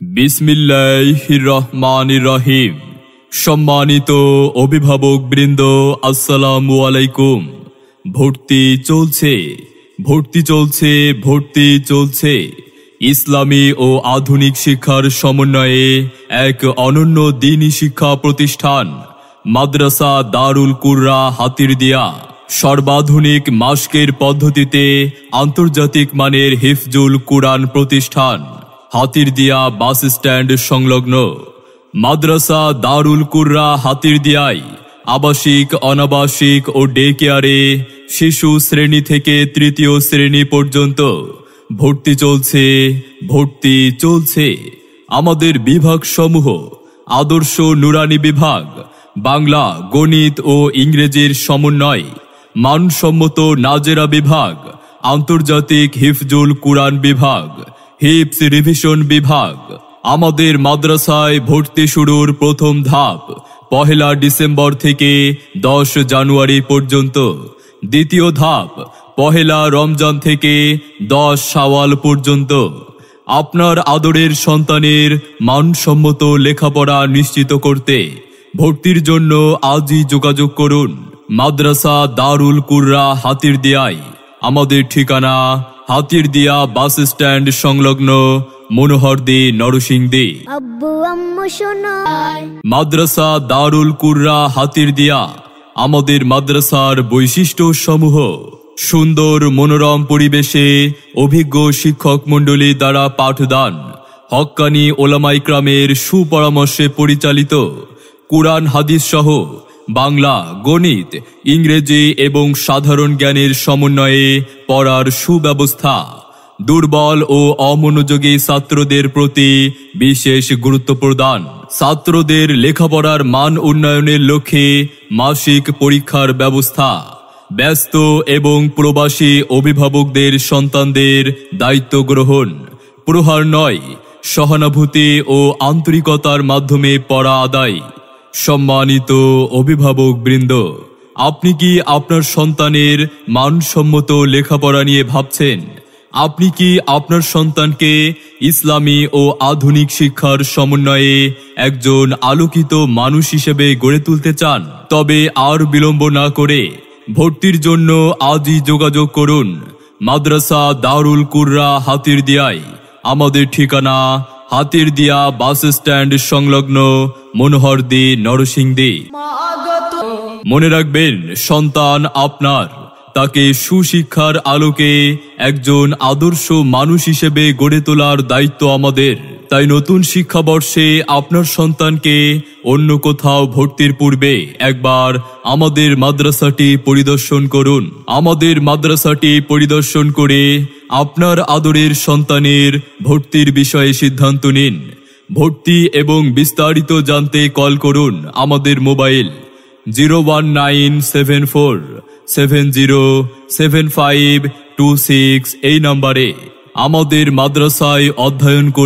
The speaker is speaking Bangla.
বিসমিল্লাহির রহমানির রহিম। সম্মানিত অভিভাবক বৃন্দ, আসসালামু আলাইকুম। ভর্তি চলছে। ইসলামী ও আধুনিক শিক্ষার সমন্বয়ে এক অনন্য দ্বীনি শিক্ষা প্রতিষ্ঠান মাদ্রাসা দারুল কুররা হাতিরদিয়া সর্বাধুনিক মাশকের পদ্ধতিতে আন্তর্জাতিক মানের হিফজুল কুরআন প্রতিষ্ঠান। হাতিরদিয়া বাস স্ট্যান্ড সংলগ্ন মাদ্রাসা দারুল কুররা হাতিরদিয়ায় আবাসিক, অনাবাসিক ও ডে কেয়ারে শিশু শ্রেণী থেকে তৃতীয় শ্রেণী পর্যন্ত ভর্তি চলছে। আমাদের বিভাগ সমূহ: আদর্শ নুরানি বিভাগ, বাংলা, গণিত ও ইংরেজির সমন্বয়; মানসম্মত নাজেরা বিভাগ, আন্তর্জাতিক হিফজুল কুরআন বিভাগ, হিফজ রিভিশন বিভাগ। আমাদের মাদ্রাসায় ভর্তি শুরুর প্রথম ধাপ 1 ডিসেম্বর থেকে 10 জানুয়ারি পর্যন্ত, দ্বিতীয় ধাপ 1 রমজান থেকে 10 শাওয়াল পর্যন্ত। আপনার আদরের সন্তানের মানসম্মত লেখাপড়া নিশ্চিত করতে ভর্তির জন্য আজই যোগাযোগ করুন মাদ্রাসা দারুল কুররা হাতিরদিয়ায়। আমাদের ঠিকানা হাতিরদিয়া বাস স্ট্যান্ড সংলগ্ন মনোহরদী, নরসিংদী। মাদ্রাসা দারুল কুররা হাতিরদিয়া। আমাদের মাদ্রাসার বৈশিষ্ট্য সমূহ: সুন্দর মনোরম পরিবেশে অভিজ্ঞ শিক্ষক মণ্ডলী দ্বারা পাঠদান, হক্কানি ওলামা ইকরামের সুপরামর্শে পরিচালিত, কুরআন হাদিস সহ বাংলা, গণিত, ইংরেজি এবং সাধারণ জ্ঞানের সমন্বয়ে পড়ার সুব্যবস্থা, দুর্বল ও অমনোযোগী ছাত্রদের প্রতি বিশেষ গুরুত্ব প্রদান, ছাত্রদের লেখাপড়ার মান উন্নয়নের লক্ষ্যে মাসিক পরীক্ষার ব্যবস্থা, ব্যস্ত এবং প্রবাসী অভিভাবকদের সন্তানদের দায়িত্ব গ্রহণ, প্রহার নয়, সহানুভূতি ও আন্তরিকতার মাধ্যমে পড়া আদায়। সম্মানিত অভিভাবক বৃন্দ, আপনি কি আপনার সন্তানের মানসম্মত লেখাপড়া নিয়ে ভাবছেন? আপনি কি আপনার সন্তানকে ইসলামী ও আধুনিক শিক্ষার সমন্বয়ে একজন আলোকিত মানুষ হিসেবে গড়ে তুলতে চান? তবে আর বিলম্ব না করে ভর্তির জন্য আজই যোগাযোগ করুন মাদ্রাসা দারুল কুররা হাতিরদিয়ায়। আমাদের ঠিকানা হাতিরদিয়া বাস স্ট্যান্ড সংলগ্ন মনোহরদী, নরসিংদী। মনে রাখবেন, সন্তান আপনার, তাকে সুশিক্ষার আলোকে একজন আদর্শ মানুষ হিসেবে গড়ে তোলার দায়িত্ব আমাদের। তাই নতুন শিক্ষাবর্ষে আপনার সন্তানকে অন্য কোথাও ভর্তির পূর্বে একবার আমাদের মাদ্রাসাটি পরিদর্শন করুন। আমাদের মাদ্রাসাটি পরিদর্শন করে আপনার আদরের সন্তানের ভর্তির বিষয়ে সিদ্ধান্ত নিন। ভর্তি এবং বিস্তারিত জানতে কল করুন আমাদের মোবাইল 01974707526 এই নম্বরে। আমাদের মাদ্রাসায় অধ্যয়ন করে